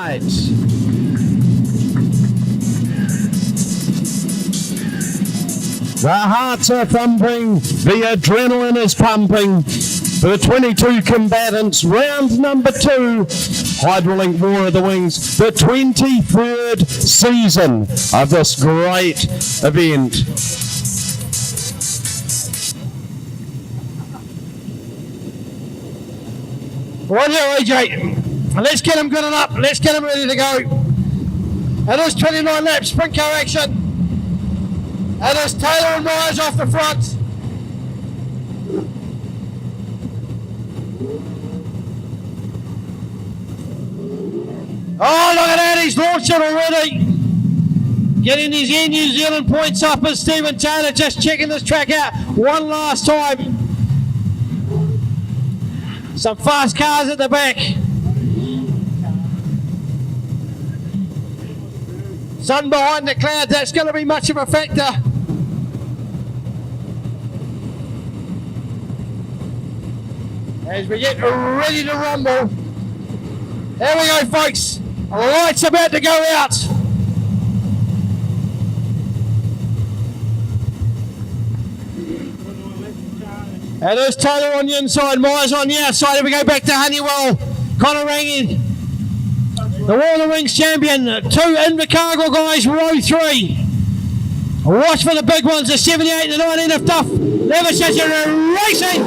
right. The hearts are thumping, the adrenaline is pumping. For the 22 combatants, round number 2, Hydrolink War of the Wings, the 23rd season of this great event. Right here, AJ. Let's get him good and up. Let's get him ready to go. It is 29 laps, sprint car action. It is Taylor and Myers off the front. Oh, look at that, he's launched it already. Getting his Air New Zealand points up as Stephen Taylor, just checking this track out one last time. Some fast cars at the back. Sun behind the clouds, that's going to be much of a factor. As we get ready to rumble. There we go, folks. The light's about to go out. And there's Taylor on the inside, Myers on the outside. Here we go back to Honeywell. Connor Rangi, the War of the Wings champion. 2 Invercargill guys, row 3. Watch for the big ones, the 78 and the 19 of Duff. Levershets are racing.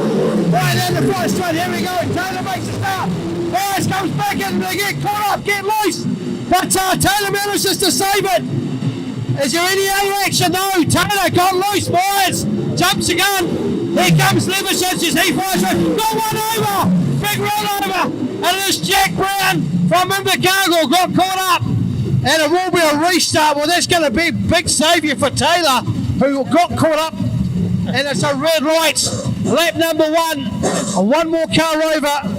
Right down the front straight. Here we go. Taylor makes a start. Myers comes back in, they get caught up, get loose. But Taylor manages to save it. Is there any other action? No, Taylor got loose. Myers jumps again. Here comes Levershets as he fires through. Got one over. Big run over. And it is Jack Brown from Invercargill got caught up. And it will be a restart. Well, that's going to be a big saviour for Taylor, who got caught up. And it's a red light. Lap number 1. One more car over.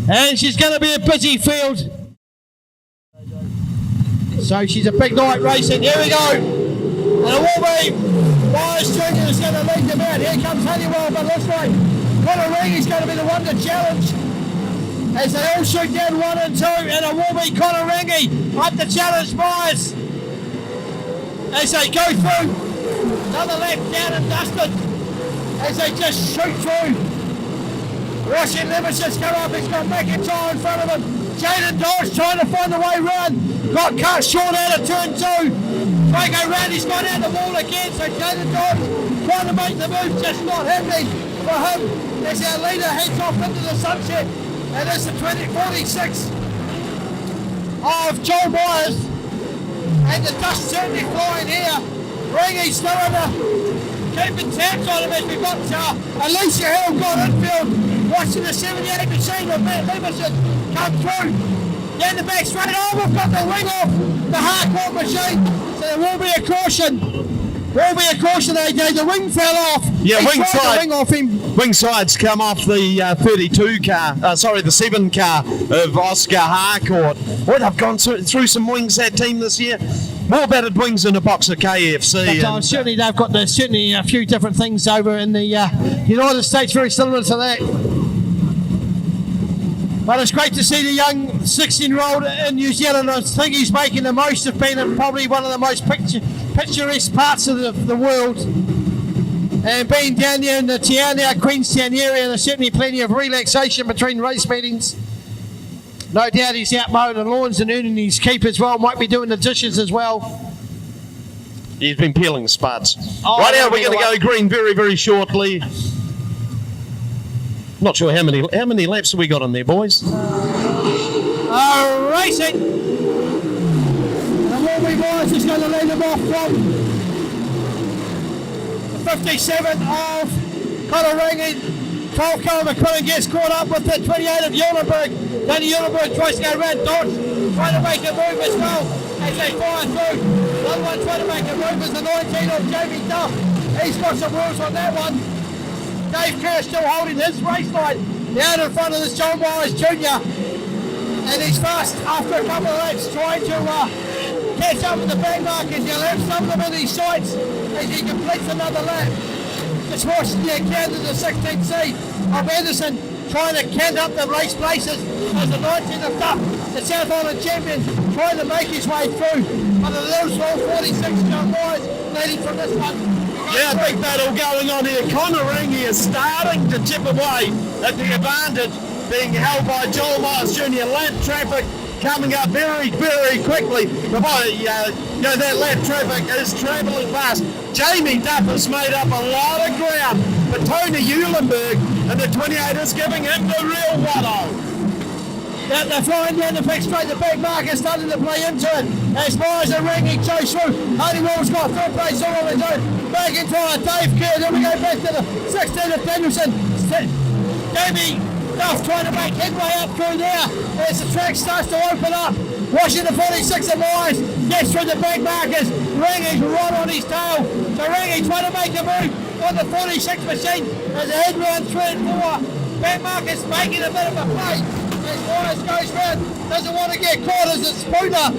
And she's going to be a busy field. So she's a big night racing. Here we go. And it will be Myers Jr. is going to lead them out. Here comes Honeywell, but looks like Connor Rangi's going to be the one to challenge. As they all shoot down 1 and 2. And it will be Connor Rangi up to challenge Myers. As they go through. Another lap down and dusted. As they just shoot through. Washington Levershets come up, he's got McIntyre in front of him. Jaden Dodge trying to find the way round. Got cut short out of turn 2. Franco round, he's gone out the wall again, so Jaden Dodge trying to make the move, just not happening for him. As our leader heads off into the sunset. And it's the 2046 of Joel Myers. And the dust certainly flying here. Rangi's still keeping tabs on him as we've got Alicia Hill got infield. Watching the 78 machine with Matt Leverson come through. Down the back straight. Oh, we've got the wing off the hardcore machine. So there will be a caution. Will be a caution, AJ. The wing fell off. Yeah, wing side. Wing off him. Wing sides come off the 32 car, the 7 car of Oscar Harcourt. Well, they've gone through some wings, that team this year. More battered wings in a box of KFC. But, certainly they've got certainly a few different things over in the United States, very similar to that. But it's great to see the young 16-year-old in New Zealand. I think he's making the most of being in probably one of the most picturesque parts of the world. And being down there in the Te Anau, Queenstown area, there's certainly plenty of relaxation between race meetings. No doubt he's out mowing the lawns and earning his keep as well. Might be doing the dishes as well. He's been peeling spuds. Oh, right now we're going to go green very, very shortly. Not sure how many laps have we got on there, boys? Racing. And Warby Myers is going to lead them off from the 57 of Connor Rangi. 12 car McQuillan gets caught up with the 28 of Eulenberg. Danny Eulenberg tries to go around Dodge, trying to make a move as well as they fire through. Another one trying to make a move is the 19 of Jamie Duff. He's got some rules on that one. Dave Kerr still holding his race line down in front of this John Myers Jr. And he's fast after a couple of laps trying to catch up with the back markers. He'll have some of them in his sights as he completes another lap. Just watching the account of the 16C of Anderson trying to count up the race places as the 19 of Duff, the the South Island champion, trying to make his way through. But a little small 46 wise leading from this one. Yeah, big battle going on here. Connor Ringy is starting to chip away at the advantage being held by Joel Myers Jr. Lap traffic coming up very, very quickly. That lap traffic is travelling fast. Jamie Duff has made up a lot of ground, but Tony Eulenberg and the 28 is giving him the real wado. They're flying down the back straight. The back marker starting to play into it. As Myers and Ringy chase through. Honeywell's got third place all on his own. Back into Dave Kerr. Then we go back to the 16 of Danielson. Jamie Duff trying to make headway up through there as the track starts to open up. Watching the 46 of Myers gets through the back markers. Ringy's right on his tail. So Ringy trying to make a move on the 46 machine as the head round 3 and 4. Back markers making a bit of a play as Myers goes round. Doesn't want to get caught as a spooner.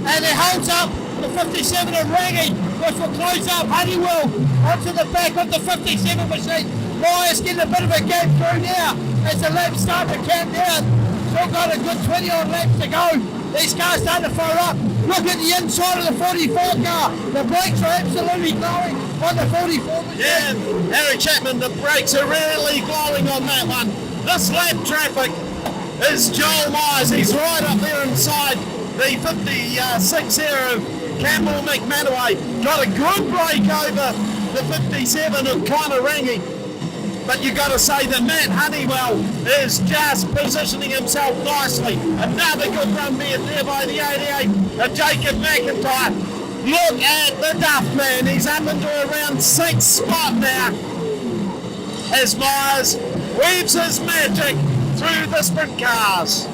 And it holds up the 57 of Ringy, which will close up Honeywell onto the back of the 57 machine. Myers getting a bit of a gap through now as the laps start to count down. Still got a good 20 odd laps to go. These cars starting to fire up. Look at the inside of the 44 car. The brakes are absolutely glowing on the 44 machine. Yeah, Harry Chapman, the brakes are really glowing on that one. This lap traffic is Joel Myers. He's right up there inside the 56 here of Campbell McManaway. Got a good break over the 57 of Connor Ringy. But you've got to say that Matt Honeywell is just positioning himself nicely. Another good run being there by the 88 of Jacob McIntyre. Look at the Duff man. He's up into around 6th spot now as Myers weaves his magic through the sprint cars.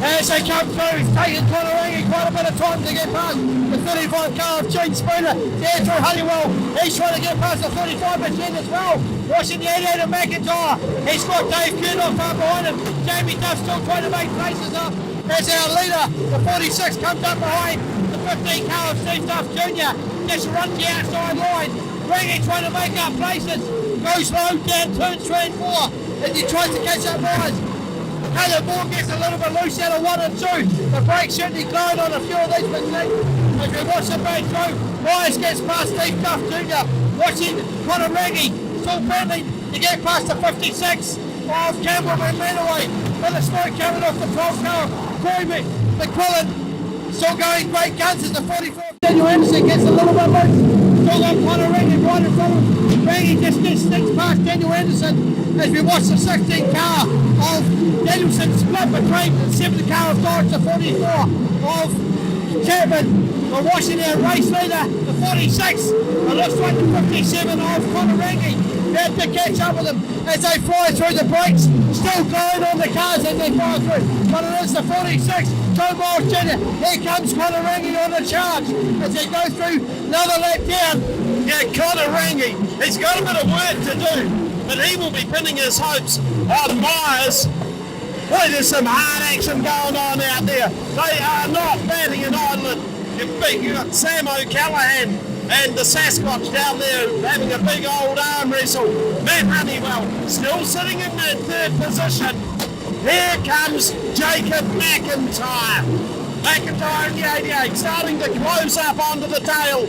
As they come through, it's taking Connor Ringy quite a bit of time to get past the 35 car of Gene Spooner. There through Honeywell, he's trying to get past the 35 machine as well. Watching the 88 of McIntyre, he's got Dave Kerr not far behind him. Jamie Duff still trying to make places up. As our leader, the 46 comes up behind the 15 car of Steve Duff Jr. Just runs the outside line. Ringy trying to make up places. Goes low down turns 3 and 4 as he tries to catch up Myers. The ball gets a little bit loose out of 1 and 2. The brakes certainly glowing on a few of these machines. As we watch the back through, Myers gets past Steve Duff Jr. Watching Connor Ringy still battling to get past the 56 of Campbell McManaway. With the smoke coming off the 12 car. Corey McQuillan still going great guns as the 44. Daniel Anderson gets a little bit loose. Still got Connor Ringy right in front of him. Ringy just sneaks past Daniel Anderson as we watch the 16 car of Danielson split between the 7 car of Dodge, the 44 of Chapman. We're watching our race leader, the 46. It looks like the 57 of Connor Ringy. They have to catch up with them as they fly through the brakes. Still going on the cars as they fly through. But it is the 46. Joe Miles Jr. Here comes Connor Ringy on the charge as they go through another lap down. Yeah, Connor Ringy, he's got a bit of work to do, but he will be pinning his hopes on Myers. Boy, there's some hard action going on out there. They are not batting an eyelid. You've got Sam O'Callaghan and the Sasquatch down there having a big old arm wrestle. Matt Honeywell still sitting in that 3rd position. Here comes Jacob McIntyre. McIntyre in the 88 starting to close up onto the tail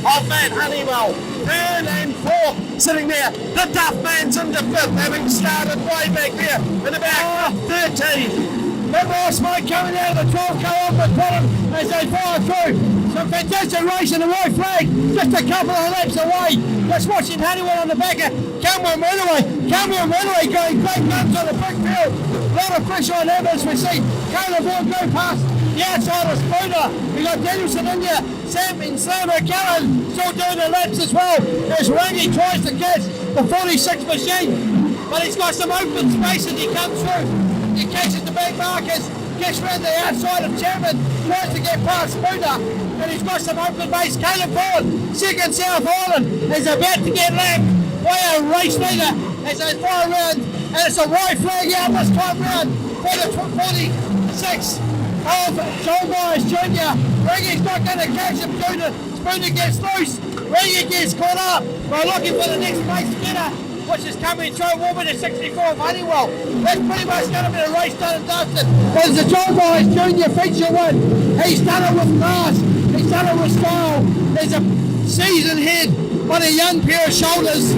of Matt Honeywell. 3rd and 4th sitting there. The Duff man's into 5th, having started way back there in about 13. Bit more smoke coming out of the 12 car off the bottom as they fire through. Some fantastic race in the white flag, just a couple of laps away. Just watching Honeywell on the back of Cameron Renaway. Cameron Renaway going great guns on the big field. A lot of pressure on him as we see Caleb Ward go past the outside of Spooner. We got Danielson in there. Sam and Sam O'Callaghan still doing the laps as well as Rangy tries to catch the 46 machine. But he's got some open space as he comes through. He catches the back markers, gets round the outside of Chapman, tries to get past Spooner, and he's got some open base. Caleb Ford, 2nd South Island, is about to get lapped by a race leader as they fly around, and it's a white flag out this time round for the 46 of Joel Myers Jr. Rangy's not going to catch him. Spooner gets loose. Rangy gets caught up. We're looking for the next place getter. which is coming through. Will be the 64 of Honeywell. That's pretty much going to be the race done and dusted. There's the John Myers Junior feature win. He's done it with class. He's done it with style. There's a seasoned head on a young pair of shoulders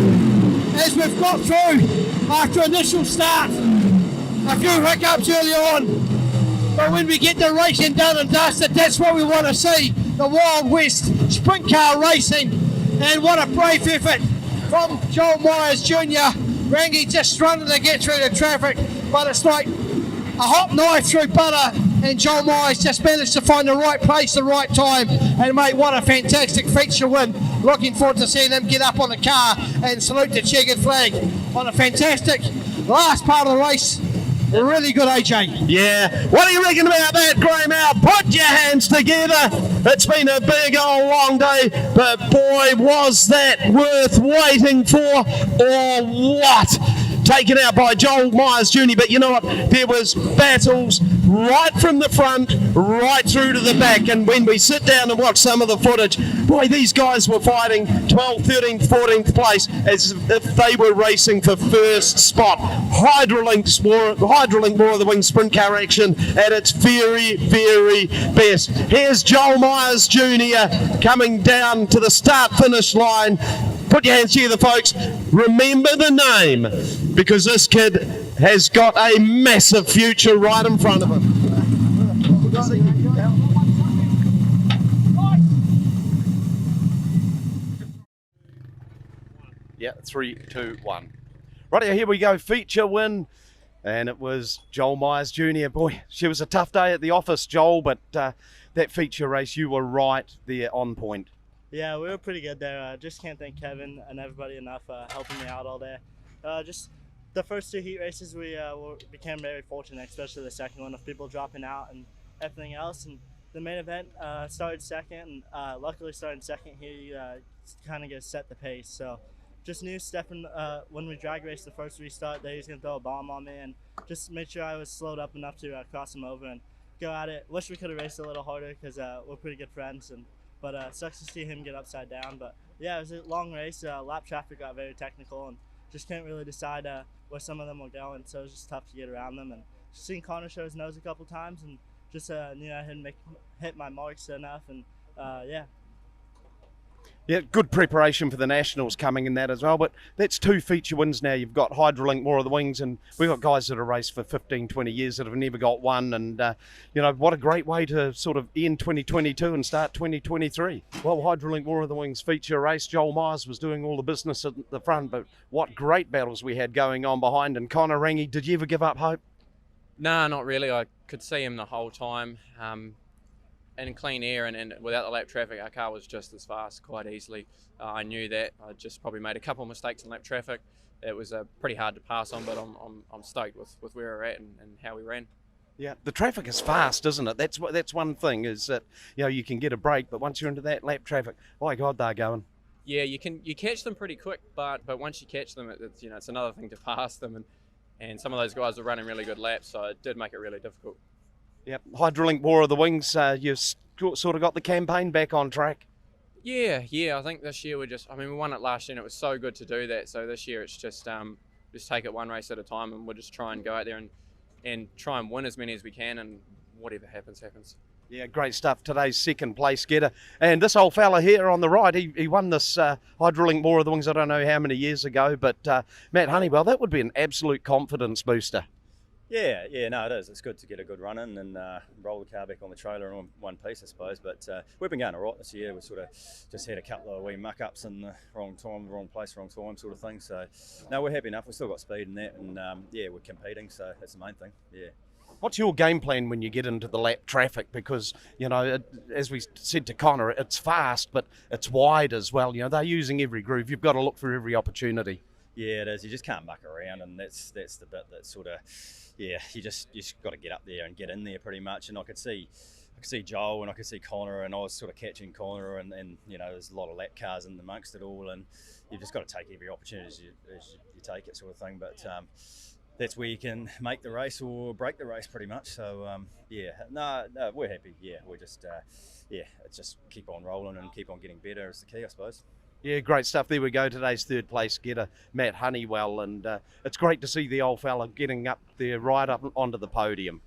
as we've got through after initial start. A few hiccups early on. But when we get the racing done and dusted, that's what we want to see. The Wild West sprint car racing. And what a brave effort from Joel Myers Jr. Rangi just struggling to get through the traffic, but it's like a hot knife through butter, and Joel Myers just managed to find the right place, the right time, and mate, what a fantastic feature win. Looking forward to seeing them get up on the car and salute the checkered flag on a fantastic last part of the race. Really good, AJ. Yeah. What do you reckon about that, Graham? Out. Put your hands together. It's been a big old long day, but boy, was that worth waiting for, or what? Taken out by Joel Myers Jr. But you know what? There was battles right from the front, right through to the back. And when we sit down and watch some of the footage, boy, these guys were fighting 12th, 13th, 14th place as if they were racing for first spot. Hydralink More of the Wings sprint car action at its very, very best. Here's Joel Myers Jr. coming down to the start-finish line. Put your hands together, folks. Remember the name, because this kid has got a massive future right in front of him. Yeah, 3, 2, 1. Right, here we go. Feature win. And it was Joel Myers Jr. Boy, she was a tough day at the office, Joel, but that feature race, you were right there on point. Yeah, we were pretty good there. Just can't thank Kevin and everybody enough helping me out all day. Just the first 2 heat races, we became very fortunate, especially the second one, of people dropping out and everything else. And the main event started second, and luckily starting second here, you kind of get set the pace. So just knew Stefan, when we drag raced the first restart, that he was going to throw a bomb on me, and just made sure I was slowed up enough to cross him over and go at it. Wish we could have raced a little harder because we're pretty good friends, but sucks to see him get upside down. But yeah, it was a long race. Lap traffic got very technical and just couldn't really decide where some of them were going, so it was just tough to get around them. And just seeing Connor show his nose a couple times, and just knew I hadn't hit my marks enough, and yeah. Yeah, good preparation for the Nationals coming in that as well, but that's 2 feature wins now. You've got Hydralink More of the Wings, and we've got guys that have raced for 15, 20 years that have never got one, and you know, what a great way to sort of end 2022 and start 2023. Well, Hydralink More of the Wings feature race, Joel Myers was doing all the business at the front, but what great battles we had going on behind. And Connor Rangi, did you ever give up hope? No, not really. I could see him the whole time. In clean air and without the lap traffic, our car was just as fast quite easily. I knew that. I just probably made a couple of mistakes in lap traffic. It was pretty hard to pass on, but I'm stoked with where we're at and how we ran. Yeah, the traffic is fast, isn't it? That's one thing, is that, you know, you can get a break, but once you're into that lap traffic, my God, they're going. Yeah, you catch them pretty quick, but once you catch them, it's another thing to pass them, and some of those guys were running really good laps, so it did make it really difficult. Yep, Hydralink More of the Wings, you've sort of got the campaign back on track. Yeah, I think this year we won it last year and it was so good to do that, so this year it's just take it one race at a time, and we'll just try and go out there and try and win as many as we can, and whatever happens. Yeah, great stuff. Today's second place getter. And this old fella here on the right, he won this Hydralink More of the Wings, I don't know how many years ago, but Matt Honeywell, that would be an absolute confidence booster. Yeah, no, it is. It's good to get a good run in and roll the car back on the trailer in one piece, I suppose. But we've been going all right this year. We sort of just had a couple of wee muck-ups in the wrong time, the wrong place, wrong time sort of thing. So, no, we're happy enough. We've still got speed in that, and yeah, we're competing, so that's the main thing, yeah. What's your game plan when you get into the lap traffic? Because, you know, as we said to Connor, it's fast, but it's wide as well. You know, they're using every groove. You've got to look for every opportunity. Yeah, it is. You just can't muck around, and that's the bit that sort of, yeah, you just got to get up there and get in there pretty much. And I could see Joel and I could see Connor, and I was sort of catching Connor, and you know, there's a lot of lap cars in amongst it all, and you've just got to take every opportunity as you take it, sort of thing. But that's where you can make the race or break the race pretty much. So yeah, no, we're happy. Yeah, we're just it's just keep on rolling and keep on getting better is the key, I suppose. Yeah, great stuff. There we go. Today's third place getter, Matt Honeywell, and it's great to see the old fella getting up there right up onto the podium.